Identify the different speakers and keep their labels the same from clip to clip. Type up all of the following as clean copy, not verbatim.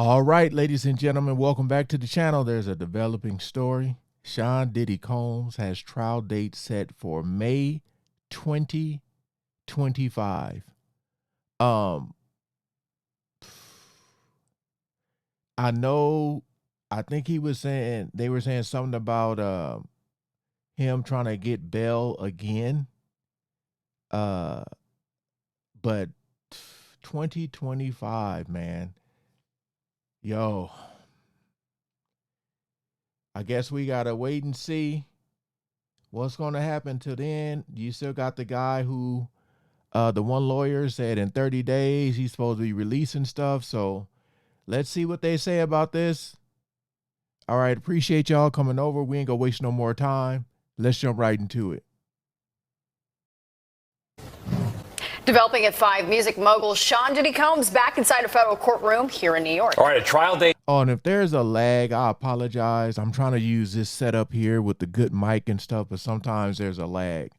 Speaker 1: All right, ladies and gentlemen, welcome back to the channel. There's a developing story. Sean Diddy Combs has trial date set for May 2025. I think they were saying something about him trying to get bail again. But 2025, man. Yo, I guess we gotta wait and see what's gonna happen till then. You still got the guy who, the one lawyer said in 30 days he's supposed to be releasing stuff. So let's see what they say about this. All right, appreciate y'all coming over. We ain't gonna waste no more time. Let's jump right into it.
Speaker 2: Developing at 5, music mogul Sean Diddy Combs back inside a federal courtroom here in New York.
Speaker 3: All right, a trial date.
Speaker 1: Oh, and if there's a lag, I apologize. I'm trying to use this setup here with the good mic and stuff, but sometimes there's a lag.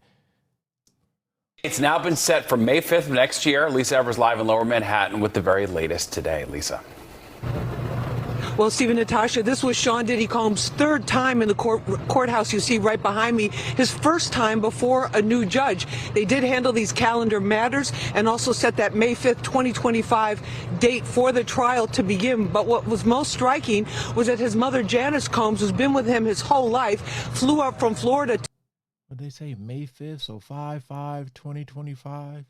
Speaker 3: It's now been set for May 5th of next year. Lisa Evers live in Lower Manhattan with the very latest today. Lisa.
Speaker 4: Well, Stephen, Natasha, this was Sean Diddy Combs' third time in the courthouse you see right behind me, his first time before a new judge. They did handle these calendar matters and also set that May 5th, 2025 date for the trial to begin. But what was most striking was that his mother, Janice Combs, who's been with him his whole life, flew up from Florida.
Speaker 1: What they say, May 5th, so 5/5/2025?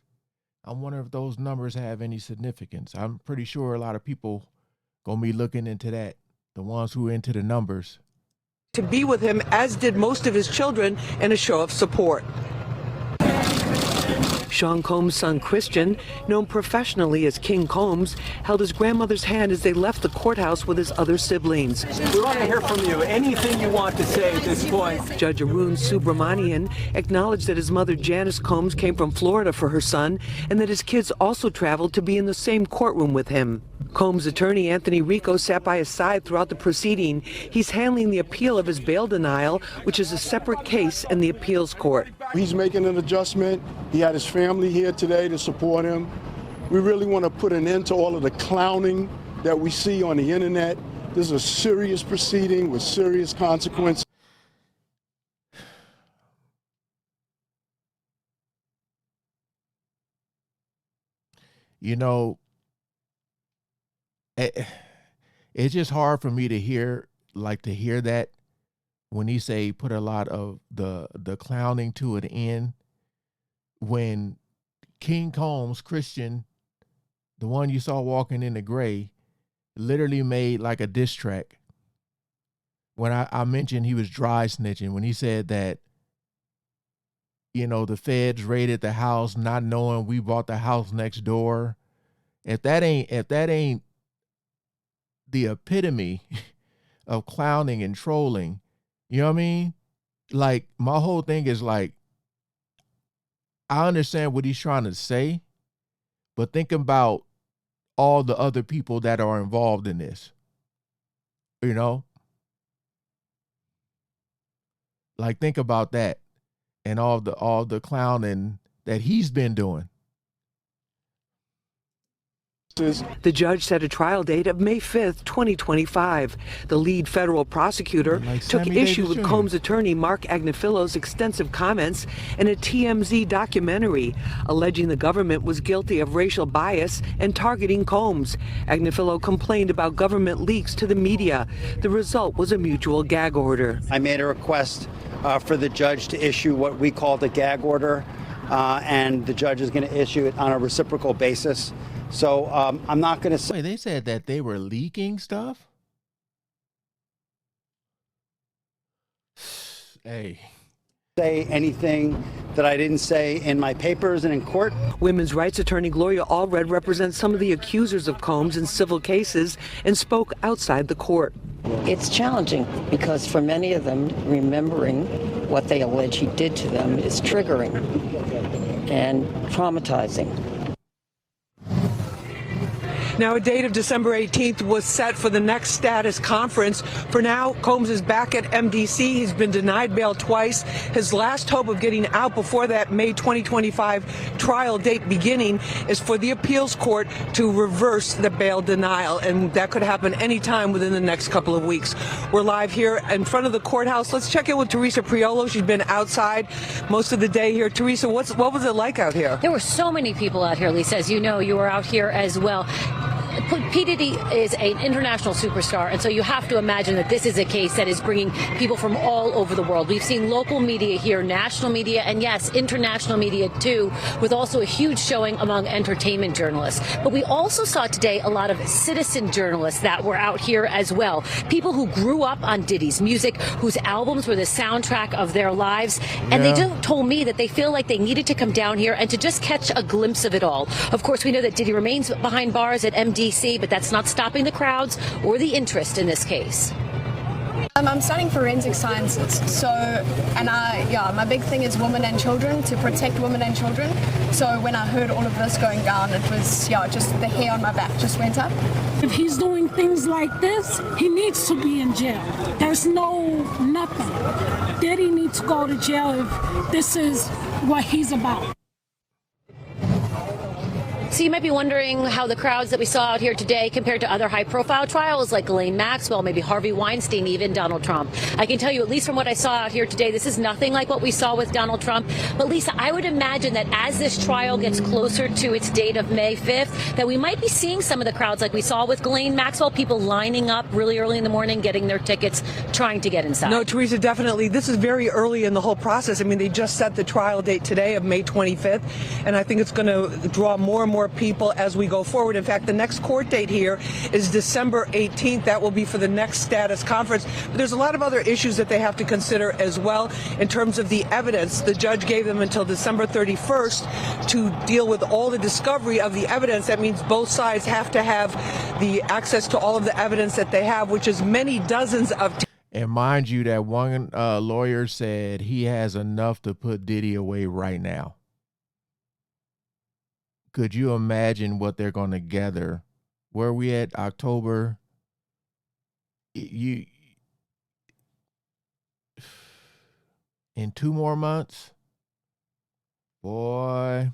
Speaker 1: I wonder if those numbers have any significance. I'm pretty sure a lot of people gonna be looking into that, the ones who are into the numbers.
Speaker 4: To be with him, as did most of his children, in a show of support. Sean Combs' son, Christian, known professionally as King Combs, held his grandmother's hand as they left the courthouse with his other siblings.
Speaker 5: We want to hear from you. Anything you want to say at this point.
Speaker 4: Judge Arun Subramanian acknowledged that his mother, Janice Combs, came from Florida for her son, and that his kids also traveled to be in the same courtroom with him. Combs' attorney, Anthony Rico, sat by his side throughout the proceeding. He's handling the appeal of his bail denial, which is a separate case in the appeals court.
Speaker 6: He's making an adjustment. He had his family here today to support him. We really want to put an end to all of the clowning that we see on the internet. This is a serious proceeding with serious consequences.
Speaker 1: You know, it's just hard for me to hear that when he say put a lot of the clowning to an end, when King Combs, Christian, the one you saw walking in the gray, literally made like a diss track. When I mentioned he was dry snitching, when he said that, you know, the feds raided the house not knowing we bought the house next door. If that ain't the epitome of clowning and trolling, you know what I mean? Like, my whole thing is like, I understand what he's trying to say, but think about all the other people that are involved in this, you know? Like, think about that and all the clowning that he's been doing.
Speaker 4: The judge set a trial date of May 5th, 2025. The lead federal prosecutor took issue with Combs' attorney Mark Agnifillo's extensive comments in a TMZ documentary, alleging the government was guilty of racial bias and targeting Combs. Agnifillo complained about government leaks to the media. The result was a mutual gag order.
Speaker 7: I made a request for the judge to issue what we call the gag order, and the judge is going to issue it on a reciprocal basis. So I'm not going to say.
Speaker 1: Wait, they said that they were leaking stuff? Hey.
Speaker 7: Say anything that I didn't say in my papers and in court.
Speaker 4: Women's rights attorney Gloria Allred represents some of the accusers of Combs in civil cases and spoke outside the court.
Speaker 8: It's challenging because for many of them, remembering what they allege he did to them is triggering and traumatizing.
Speaker 4: Now, a date of December 18th was set for the next status conference. For now, Combs is back at MDC. He's been denied bail twice. His last hope of getting out before that May 2025 trial date beginning is for the appeals court to reverse the bail denial, and that could happen anytime within the next couple of weeks. We're live here in front of the courthouse. Let's check in with Teresa Priolo. She's been outside most of the day here. Teresa, what was it like out here?
Speaker 9: There were so many people out here, Lisa. As you know, you were out here as well. P. Diddy is an international superstar, and so you have to imagine that this is a case that is bringing people from all over the world. We've seen local media here, national media, and yes, international media too, with also a huge showing among entertainment journalists. But we also saw today a lot of citizen journalists that were out here as well. People who grew up on Diddy's music, whose albums were the soundtrack of their lives, and they just told me that they feel like they needed to come down here and to just catch a glimpse of it all. Of course, we know that Diddy remains behind bars at MDC, but that's not stopping the crowds or the interest in this case.
Speaker 10: I'm studying forensic sciences, so, and my big thing is women and children, to protect women and children. So when I heard all of this going down, it was, just the hair on my back just went up.
Speaker 11: If he's doing things like this, he needs to be in jail. There's nothing. Diddy needs to go to jail if this is what he's about.
Speaker 9: So you might be wondering how the crowds that we saw out here today compared to other high-profile trials like Ghislaine Maxwell, maybe Harvey Weinstein, even Donald Trump. I can tell you, at least from what I saw out here today, this is nothing like what we saw with Donald Trump. But Lisa, I would imagine that as this trial gets closer to its date of May 5th, that we might be seeing some of the crowds like we saw with Ghislaine Maxwell, people lining up really early in the morning, getting their tickets, trying to get inside.
Speaker 4: No, Teresa, definitely. This is very early in the whole process. I mean, they just set the trial date today of May 25th, and I think it's going to draw more and more people as we go forward. In fact, the next court date here is December 18th. That will be for the next status conference. But there's a lot of other issues that they have to consider as well in terms of the evidence. The judge gave them until December 31st to deal with all the discovery of the evidence. That means both sides have to have the access to all of the evidence that they have, which is many dozens of.
Speaker 1: And mind you, that one lawyer said he has enough to put Diddy away right now. Could you imagine what they're going to gather? Where are we at? October? In 2 more months? Boy.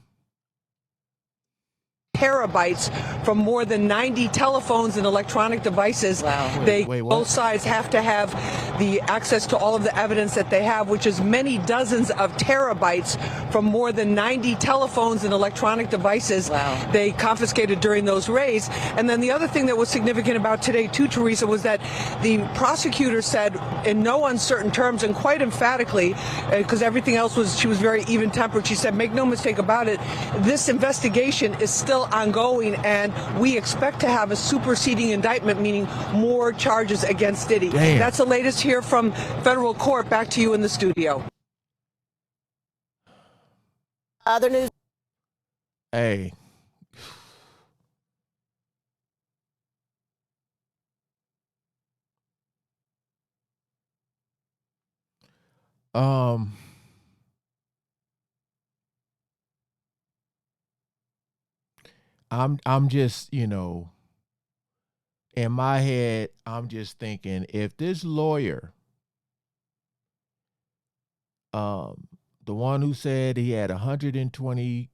Speaker 4: Terabytes from more than 90 telephones and electronic devices.
Speaker 9: Wow.
Speaker 4: Both sides have to have the access to all of the evidence that they have, which is many dozens of terabytes from more than 90 telephones and electronic devices.
Speaker 9: Wow.
Speaker 4: They confiscated during those raids. And then the other thing that was significant about today too, Teresa, was that the prosecutor said in no uncertain terms and quite emphatically, because everything else she was very even-tempered, she said, make no mistake about it, this investigation is still ongoing, and we expect to have a superseding indictment, meaning more charges against Diddy.
Speaker 1: Damn.
Speaker 4: That's the latest here from federal court. Back to you in the studio.
Speaker 10: Other news.
Speaker 1: Hey. I'm just, in my head, I'm just thinking, if this lawyer, the one who said he had 120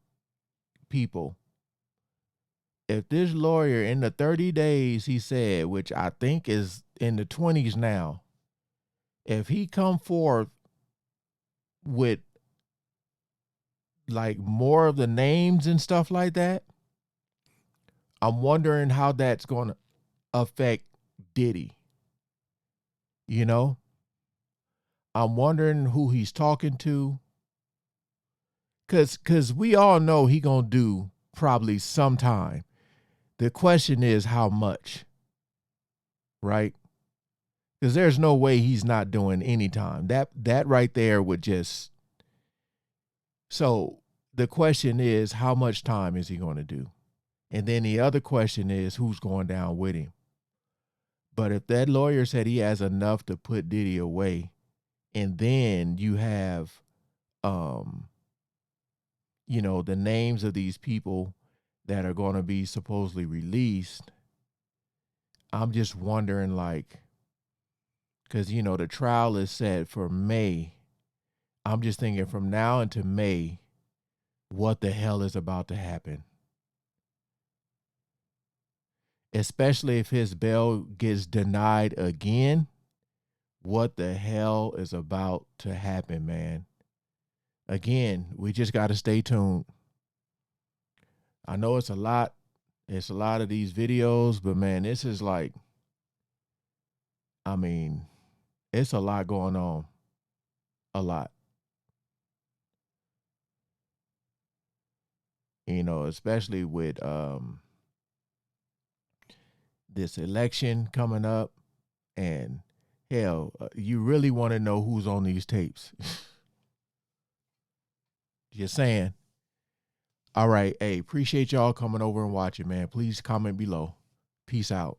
Speaker 1: people, if this lawyer in the 30 days he said, which I think is in the 20s now, if he come forth with like more of the names and stuff like that, I'm wondering how that's going to affect Diddy. I'm wondering who he's talking to. Cause we all know he gonna do probably sometime. The question is how much, right? Because there's no way he's not doing any time. That right there would just. So the question is, how much time is he going to do? And then the other question is, who's going down with him? But if that lawyer said he has enough to put Diddy away, and then you have, the names of these people that are going to be supposedly released. I'm just wondering, like, because, you know, the trial is set for May. I'm just thinking from now into May, what the hell is about to happen? Especially if his bail gets denied again, what the hell is about to happen, man? Again, we just got to stay tuned. I know it's a lot. It's a lot of these videos, but man, this is like, I mean, it's a lot going on. A lot. You know, especially with this election coming up, and hell, you really want to know who's on these tapes. Just saying. All right. Hey, appreciate y'all coming over and watching, man. Please comment below. Peace out.